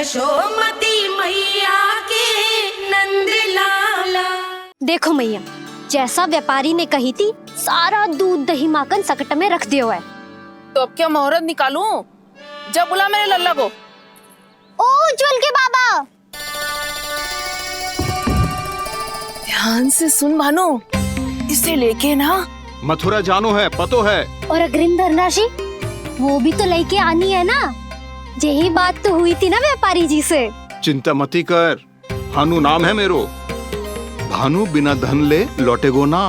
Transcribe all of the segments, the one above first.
यशोमती मैया के नंद लाला। देखो मैया, जैसा व्यापारी ने कही थी सारा दूध दही माखन सकट में रख दियो है। तो अब क्या मुहूर्त निकालूं? जब बुला मेरे लल्ला को। ओ उज्जवल के बाबा, ध्यान से सुन भानु, इसे लेके ना मथुरा जानो है, पतो है। और अग्रिम धनराशि वो भी तो लेके आनी है ना। यही बात तो हुई थी ना व्यापारी जी से। चिंता मती कर, भानु नाम है मेरो। भानु बिना धन ले लौटेगो ना।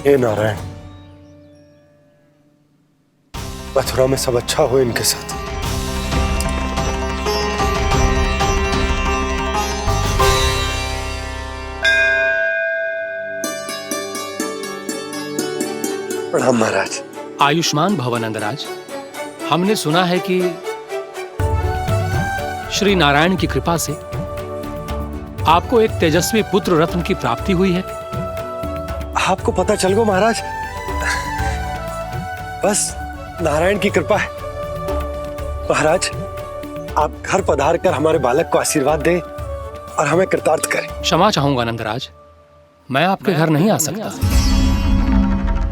हे नारायण, मथुरा में सब अच्छा हो इनके साथ। प्रणाम महाराज। आयुष्मान भव नंदराज। हमने सुना है कि श्री नारायण की कृपा से आपको एक तेजस्वी पुत्र रत्न की प्राप्ति हुई है। आपको पता चल गो महाराज, बस नारायण की कृपा है। महाराज, आप घर पधार कर हमारे बालक को आशीर्वाद दें और हमें कृतार्थ करें। क्षमा चाहूंगा नंदराज, मैं आपके घर नहीं आ सकता।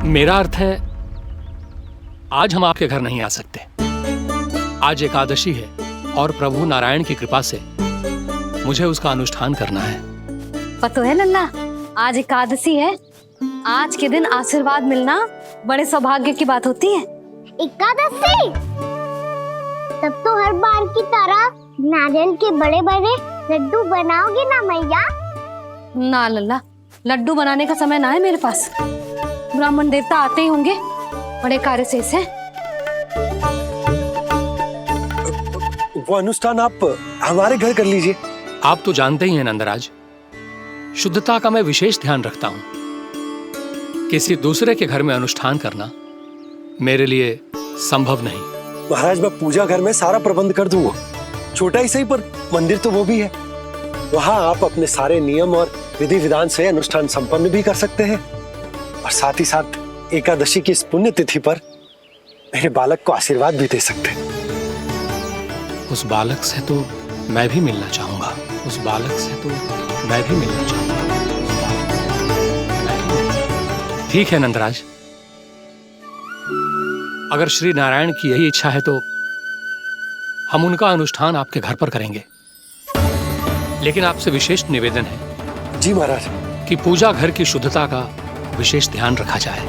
मेरा अर्थ है आज हम आपके घर नहीं आ सकते। आज एकादशी है और प्रभु नारायण की कृपा से मुझे उसका अनुष्ठान करना है। पतो है लल्ला, आज एकादशी है। आज के दिन आशीर्वाद मिलना बड़े सौभाग्य की बात होती है। एकादशी? तब तो हर बार की तरह नारियल के बड़े बड़े लड्डू बनाओगे ना मैया? ना लल्ला, लड्डू बनाने का समय ना है मेरे पास। ब्राह्मण देवता आते ही होंगे, बड़े कार्य शेष है। वो अनुष्ठान आप हमारे घर कर लीजिए। आप तो जानते ही हैं नंदराज, शुद्धता का मैं विशेष ध्यान रखता हूं। किसी दूसरे के घर में अनुष्ठान करना मेरे लिए संभव नहीं। महाराज, मैं पूजा घर में सारा प्रबंध कर दूंगा। छोटा ही सही, पर मंदिर तो वो भी है। वहां आप अपने सारे नियम और विधि विधान से अनुष्ठान संपन्न भी कर सकते हैं और साथ ही साथ एकादशी की इस पुण्य तिथि पर मेरे बालक को आशीर्वाद भी दे सकते हैं। उस बालक से तो मैं भी मिलना चाहूंगा। उस बालक से तो मैं भी मिलना चाहूंगा। ठीक है नंदराज, अगर श्री नारायण की यही इच्छा है तो हम उनका अनुष्ठान आपके घर पर करेंगे। लेकिन आपसे विशेष निवेदन है जी महाराज, कि पूजा घर की शुद्धता का विशेष ध्यान रखा जाए।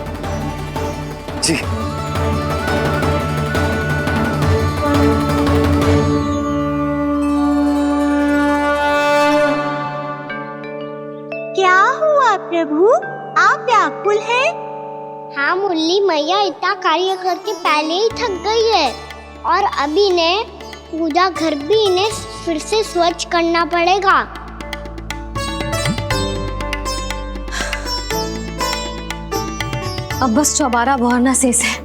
जी। क्या हुआ प्रभु, आप व्याकुल हैं? हाँ मुरली मैया इतना कार्य करके पहले ही थक गई है और अभी ने पूजा घर भी इन्हें फिर से स्वच्छ करना पड़ेगा। अब बस चौबारा बहरना शेष है।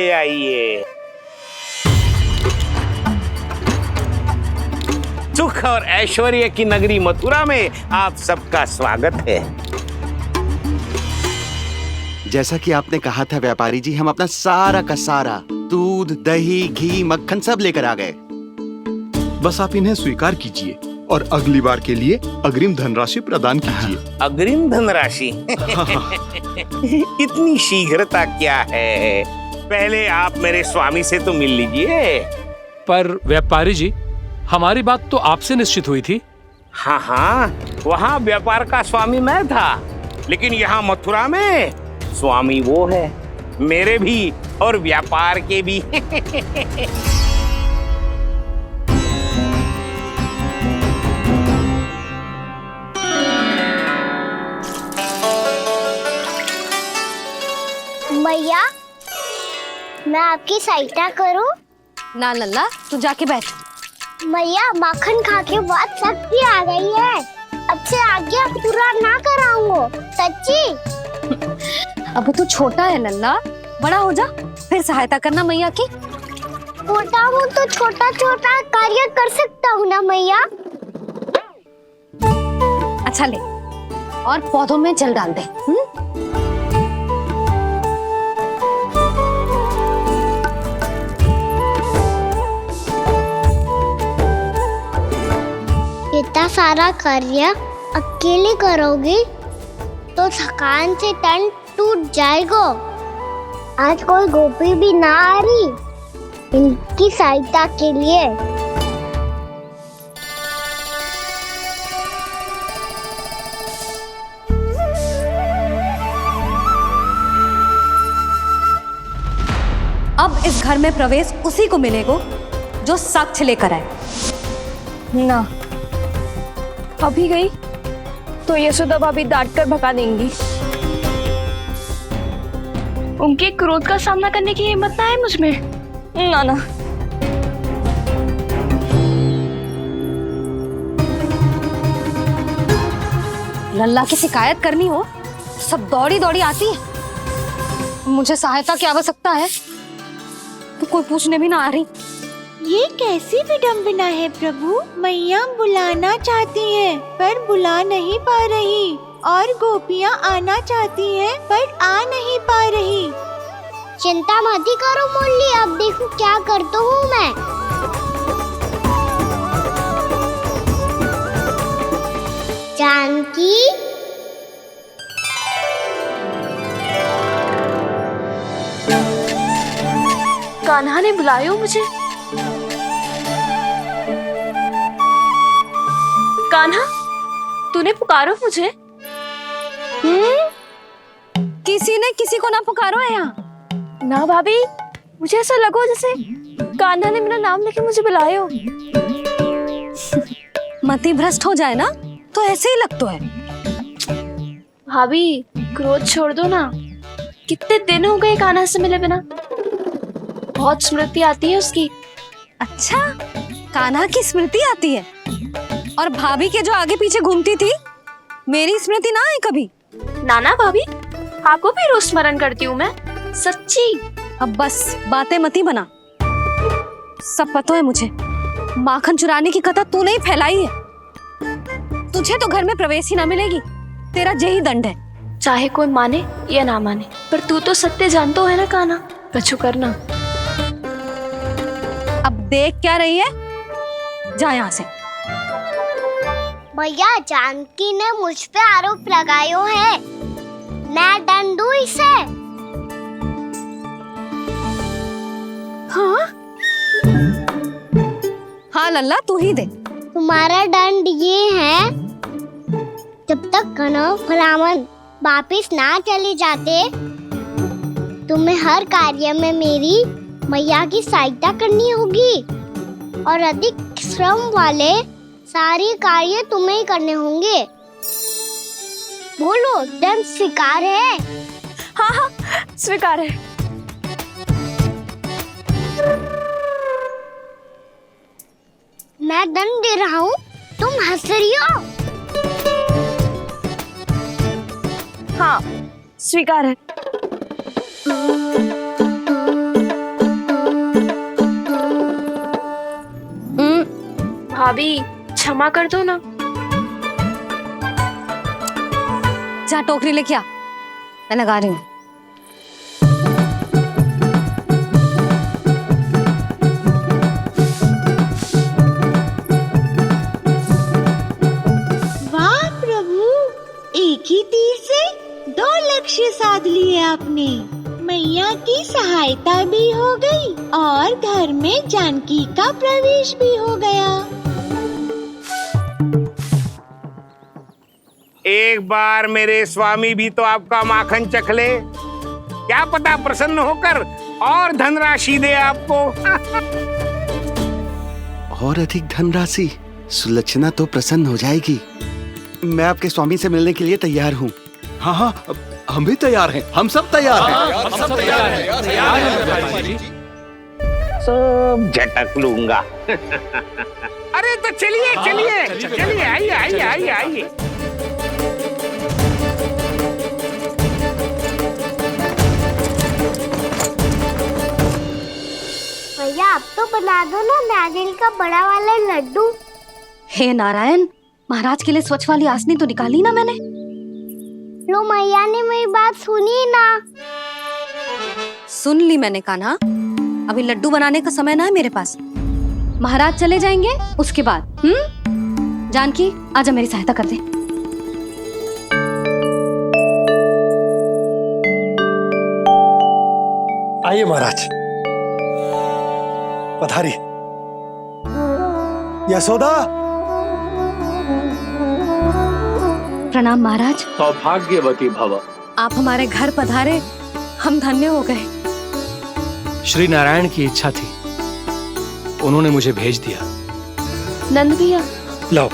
आइए। सुख और ऐश्वर्य की नगरी मथुरा में आप सबका स्वागत है। जैसा कि आपने कहा था व्यापारी जी, हम अपना सारा का सारा दूध दही घी मक्खन सब लेकर आ गए। बस आप इन्हें स्वीकार कीजिए और अगली बार के लिए अग्रिम धनराशि प्रदान कीजिए। अग्रिम धनराशि? इतनी शीघ्रता क्या है? पहले आप मेरे स्वामी से तो मिल लीजिए। पर व्यापारी जी, हमारी बात तो आपसे निश्चित हुई थी। हाँ, वहाँ व्यापार का स्वामी मैं था, लेकिन यहाँ मथुरा में स्वामी वो है, मेरे भी और व्यापार के भी। मैया, मैं आपकी सहायता करूं? ना लल्ला, तू जाके बैठ। मैया, माखन खा के बहुत शक्ति आ गई है। अब से आगे पूरा ना कराऊंगा, सच्ची। अब तू छोटा है लल्ला, बड़ा हो जा फिर सहायता करना मैया की। छोटा हूँ तो छोटा छोटा कार्य कर सकता हूँ ना मैया। अच्छा ले, और पौधों में जल डाल दे। इतना सारा कार्य अकेले करोगी तो थकान से तन टूट जाएगा। आज कोई गोपी भी ना आ रही इनकी सहायता के लिए। अब इस घर में प्रवेश उसी को मिलेगा जो साक्ष्य लेकर आए। ना, अभी गई तो यशोदा भाभी डांट कर भगा देंगी। उनके क्रोध का सामना करने की हिम्मत ना है मुझ में। ना ना, लल्ला की शिकायत करनी हो सब दौड़ी दौड़ी आती है। मुझे सहायता की आवश्यकता है तो कोई पूछने भी ना आ रही। ये कैसी विडंबना है प्रभु। मैया बुलाना चाहती हैं पर बुला नहीं पा रही, और गोपियाँ आना चाहती हैं पर आ नहीं पा रही। चिंता मत करो मुरली, अब देखो क्या करता हूँ मैं। जानकी, कान्हा ने बुलाया हो मुझे। कान्हा, तूने पुकारो मुझे। किसी ने किसी को ना पुकारो है यहाँ। ना भाभी, मुझे ऐसा लगो जैसे कान्हा ने मेरा नाम लेके मुझे बुलाया हो। मति भ्रष्ट हो जाए ना तो ऐसे ही लगता है। भाभी, क्रोध छोड़ दो ना। कितने दिन हो गए कान्हा से मिले बिना। बहुत स्मृति आती है उसकी। अच्छा, कान्हा की स्मृति आती है? और भाभी के जो आगे पीछे घूमती थी, मेरी स्मृति ना आई कभी? नाना भाभी, आपको भी रोज स्मरण करती हूँ मैं, सच्ची। अब बस बातें मत ही बना। सब पता है मुझे। माखन चुराने की कथा तूने ही फैलाई है। तुझे तो घर में प्रवेश ही ना मिलेगी। तेरा यही दंड है। चाहे कोई माने या ना माने, पर तू तो सत्य जानता है ना कान्हा। कछु करना। अब देख क्या रही है, जा यहाँ से। भैया, जानकी ने मुझ पे आरोप लगायो है, मैं दंड दूं इसे। हाँ हाँ लल्ला, तू ही दे। तुम्हारा दंड ये है, जब तक कनव ब्राह्मण वापिस ना चले जाते, तुम्हें हर कार्य में मेरी मैया की सहायता करनी होगी, और अधिक श्रम वाले सारे कार्य तुम्हें ही करने होंगे। बोलो, दंड स्वीकार है? हाँ हाँ, स्वीकार है। मैं दंड दे रहा हूँ, तुम हंस रही हो? हाँ, स्वीकार है। भाभी, क्षमा कर दो ना। जा टोकरी लेके आ, मैं लगा रही हूँ। वाह प्रभु, एक ही तीर से 2 लक्ष्य साध लिए आपने। मैया की सहायता भी हो गई और घर में जानकी का प्रवेश भी हो गया। एक बार मेरे स्वामी भी तो आपका माखन चख ले, क्या पता प्रसन्न होकर और धनराशि दे आपको। और अधिक धनराशि? सुलक्षणा तो प्रसन्न हो जाएगी। मैं आपके स्वामी से मिलने के लिए तैयार हूँ। हाँ हाँ, हम भी तैयार हैं, हम सब तैयार हैं। हम सब तैयार हैं, तैयार हैं व्यापारी जी। सब झटक लूंगा। अरे तो चलिए चलिए चलिए, आइए आइए आइए आइए। भैया आप तो बना दो ना नारियल का बड़ा वाला लड्डू। हे नारायण, महाराज के लिए स्वच्छ वाली आसनी तो निकाली ना मैंने। लो मैया ने मेरी बात सुनी ना। सुन ली मैंने कान्हा, अभी लड्डू बनाने का समय ना है मेरे पास। महाराज चले जाएंगे उसके बाद। जानकी आजा मेरी सहायता कर दे। आइए महाराज, पधारी। यशोदा। प्रणाम महाराज। सौभाग्यवती भव। आप हमारे घर पधारे, हम धन्य हो गए। श्री नारायण की इच्छा थी, उन्होंने मुझे भेज दिया। नंद भैया लाओ।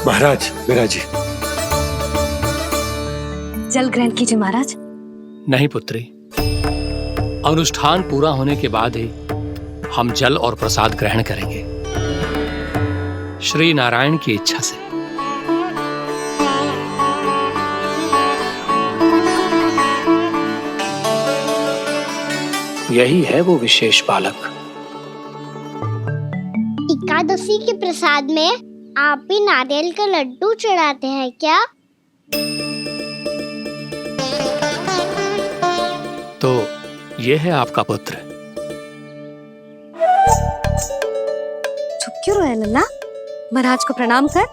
महाराज विराजी। जल ग्रहण कीजिए महाराज। नहीं पुत्री, अनुष्ठान पूरा होने के बाद ही हम जल और प्रसाद ग्रहण करेंगे, श्री नारायण की इच्छा से। यही है वो विशेष बालक। एकादशी के प्रसाद में आप भी नारियल का लड्डू चढ़ाते हैं क्या? तो ये है आपका पुत्र। चुप क्यों रहे लल्ला? महाराज को प्रणाम कर।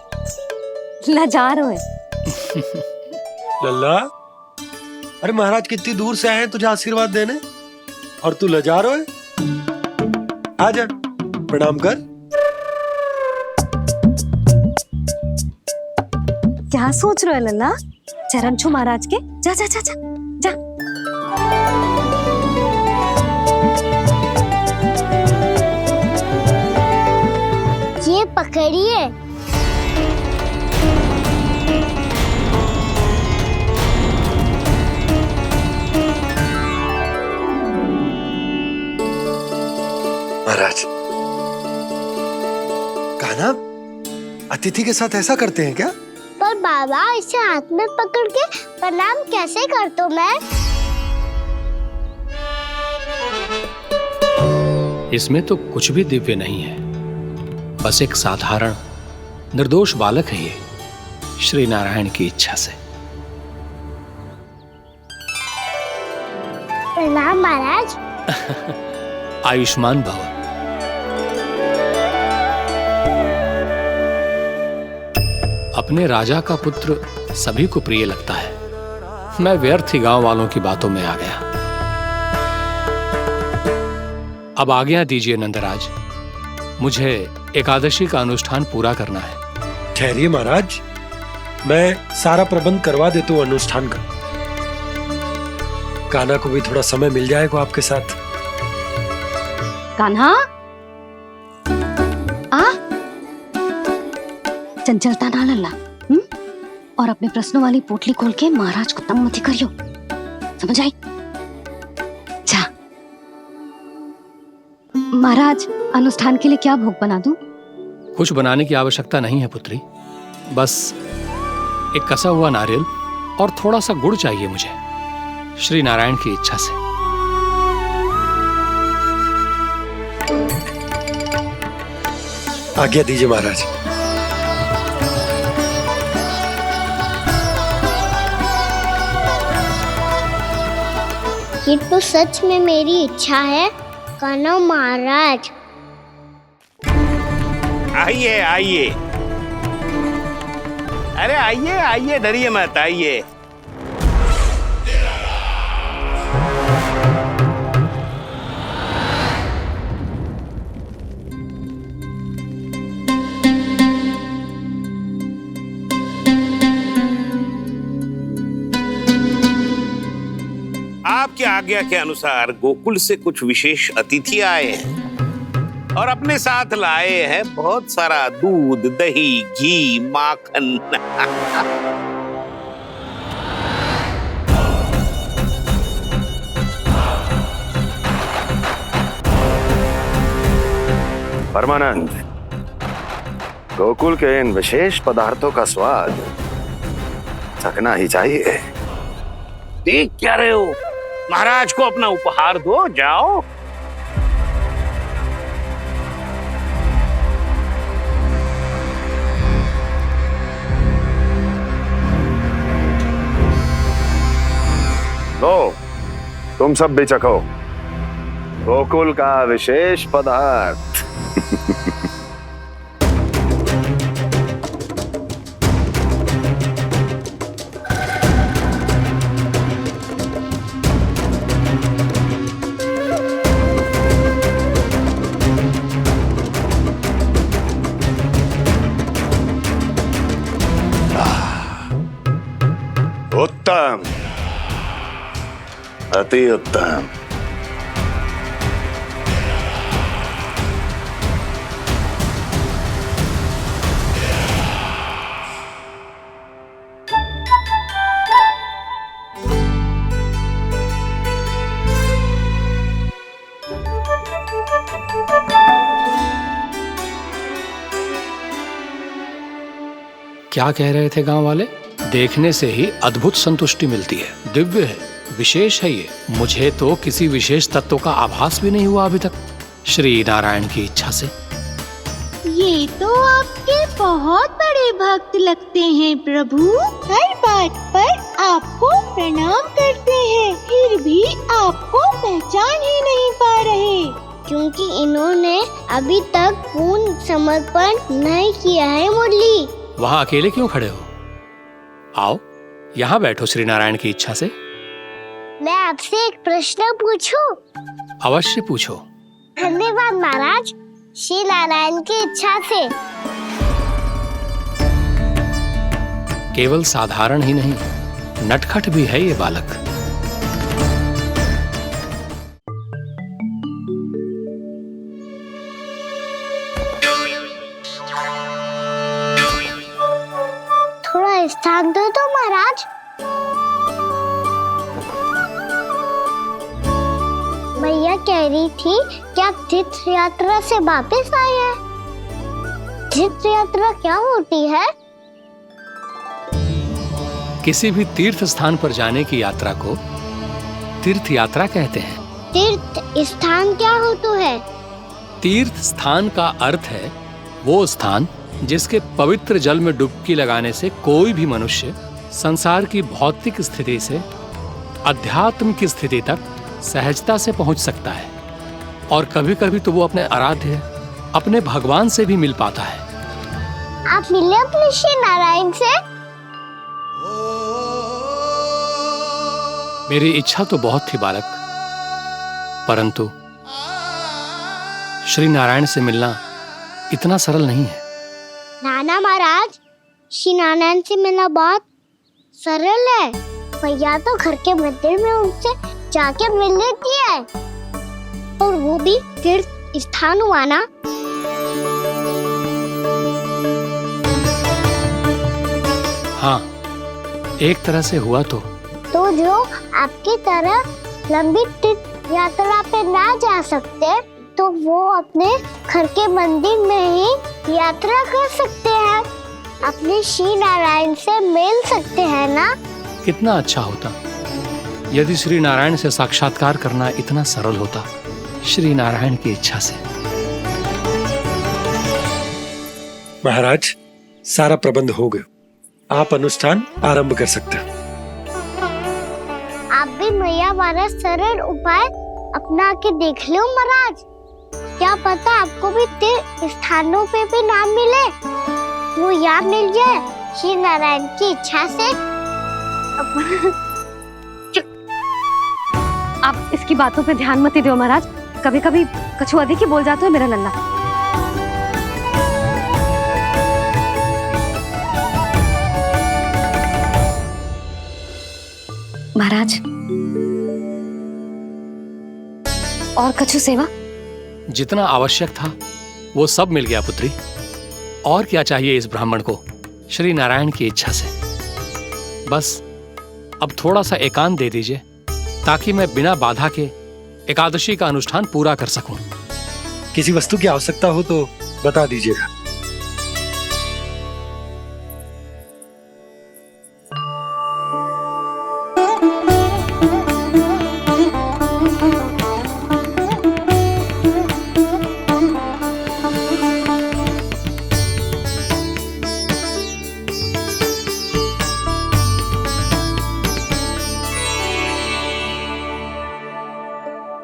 लजा रहे। लल्ला, अरे महाराज कितनी दूर से आए हैं तुझे आशीर्वाद देने, और तू लजा रहा है? आजा प्रणाम कर। क्या सोच रहे हो लल्ला? चरण छू महाराज के। जा जा जा जा जा। ये पकड़िए। महाराज, कान्हा, अतिथि के साथ ऐसा करते हैं क्या? पर बाबा इसे हाथ में पकड़ के प्रणाम कैसे करता हूँ मैं? इसमें तो कुछ भी दिव्य नहीं है, बस एक साधारण निर्दोष बालक है ये, श्री नारायण की इच्छा से। प्रणाम महाराज। आयुष्मान भव। अपने राजा का पुत्र सभी को प्रिय लगता है। मैं व्यर्थ ही गांव वालों की बातों में आ गया। अब आज्ञा दीजिए नंदराज, मुझे एकादशी का अनुष्ठान पूरा करना है। ठहरिए महाराज, मैं सारा प्रबंध करवा देता हूँ अनुष्ठान का। कान्हा को भी थोड़ा समय मिल जाएगा आपके साथ। कान्हा, आ चंचलता ना लल्ला। और अपने प्रश्नों वाली पोटली खोल के महाराज को तंग मत करियो, समझ आई? जा। महाराज, अनुष्ठान के लिए क्या भोग बना दूं? कुछ बनाने की आवश्यकता नहीं है पुत्री, बस एक कसा हुआ नारियल और थोड़ा सा गुड़ चाहिए मुझे, श्री नारायण की इच्छा से। आज्ञा दीजिए महाराज। ये तो सच में मेरी इच्छा है कान्हा महाराज। आइए आइए, अरे आइए आइए, डरिए मत, आइए। आपकी आज्ञा के अनुसार गोकुल से कुछ विशेष अतिथि आए हैं। और अपने साथ लाए हैं बहुत सारा दूध, दही, घी, माखन। परमानंद, गोकुल के इन विशेष पदार्थों का स्वाद चखना ही चाहिए। देख क्या रहे हो? महाराज को अपना उपहार दो, जाओ। लो, तुम सब भी चखो गोकुल का विशेष पदार्थ। उत्तम, अति उत्तम। क्या कह रहे थे गांव वाले? देखने से ही अद्भुत संतुष्टि मिलती है, दिव्य है, विशेष है ये। मुझे तो किसी विशेष तत्व का आभास भी नहीं हुआ अभी तक, श्री नारायण की इच्छा से। ये तो आपके बहुत बड़े भक्त लगते हैं प्रभु। हर बात पर आपको प्रणाम करते हैं, फिर भी आपको पहचान ही नहीं पा रहे। क्योंकि इन्होंने अभी तक पूर्ण समर्पण नहीं किया है मुरली। वहाँ अकेले क्यों खड़े हो? आओ यहाँ बैठो श्री नारायण की इच्छा से। मैं आपसे एक प्रश्न पूछूं? अवश्य पूछो। धन्यवाद महाराज, श्री नारायण की इच्छा से। केवल साधारण ही नहीं, नटखट भी है ये बालक। थोड़ा स्थान दो तो महाराज। मैया कह रही थी कि आप तीर्थ यात्रा से वापस आए हैं। तीर्थ यात्रा क्या होती है? किसी भी तीर्थ स्थान पर जाने की यात्रा को तीर्थ यात्रा कहते हैं। तीर्थ स्थान क्या होता है? तीर्थ स्थान का अर्थ है वो स्थान जिसके पवित्र जल में डुबकी लगाने से कोई भी मनुष्य संसार की भौतिक स्थिति से अध्यात्म की स्थिति तक सहजता से पहुंच सकता है, और कभी कभी तो वो अपने आराध्य, अपने भगवान से भी मिल पाता है। आप मिले अपने श्री नारायण से? मेरी इच्छा तो बहुत थी बालक, परंतु श्री नारायण से मिलना इतना सरल नहीं है। नाना महाराज, श्री नारायण से मिलना बहुत सरल है। भैया तो घर के मंदिर में उनसे जाके मिल लेती है, और वो भी तीर्थ स्थान हुआ ना। हाँ, एक तरह से हुआ तो जो आपकी तरह लंबी तीर्थ यात्रा पे ना जा सकते, तो वो अपने घर के मंदिर में ही यात्रा कर सकते हैं, अपने श्री नारायण से मिल सकते हैं ना। कितना अच्छा होता यदि श्री नारायण से साक्षात्कार करना इतना सरल होता, श्री नारायण की इच्छा से। महाराज, सारा प्रबंध हो गया, आप अनुष्ठान आरंभ कर सकते हैं। आप भी मैया वाला सरल उपाय अपना के देख लो महाराज। क्या पता आपको भी तीर्थ स्थानों पे भी नाम मिले, वो याद मिल जाए श्री नारायण की इच्छा से। आप इसकी बातों पे ध्यान मत दो महाराज, कभी कभी कछु अधिक ही बोल जाते हो मेरा लल्ला। महाराज, और कछु सेवा? जितना आवश्यक था वो सब मिल गया पुत्री। और क्या चाहिए इस ब्राह्मण को श्री नारायण की इच्छा से। बस अब थोड़ा सा एकांत दे दीजिए ताकि मैं बिना बाधा के एकादशी का अनुष्ठान पूरा कर सकूं। किसी वस्तु की आवश्यकता हो तो बता दीजिएगा।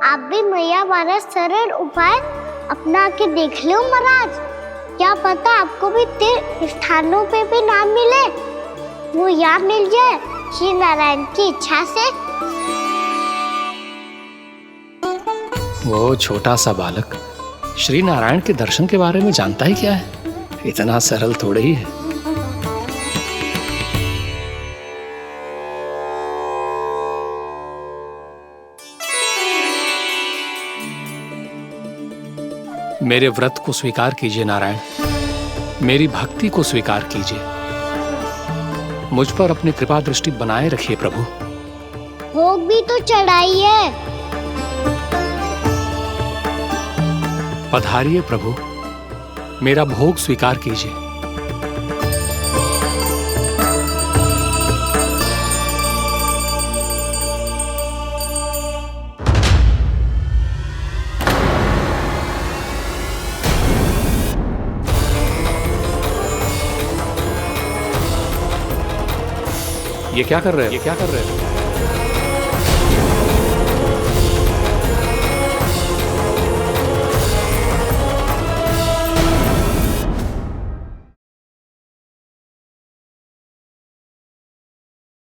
आप भी मैया वाला सरल उपाय अपना के देख लो महाराज। क्या पता आपको भी तीर्थ स्थानों पे भी नाम मिले, वो यहाँ मिल जाए श्री नारायण की इच्छा से। वो छोटा सा बालक श्री नारायण के दर्शन के बारे में जानता ही क्या है? इतना सरल थोड़े ही है। मेरे व्रत को स्वीकार कीजिए नारायण, मेरी भक्ति को स्वीकार कीजिए। मुझ पर अपनी कृपा दृष्टि बनाए रखिए प्रभु। भोग भी तो चढ़ाइए। पधारिए प्रभु, मेरा भोग स्वीकार कीजिए। ये क्या कर रहे हैं?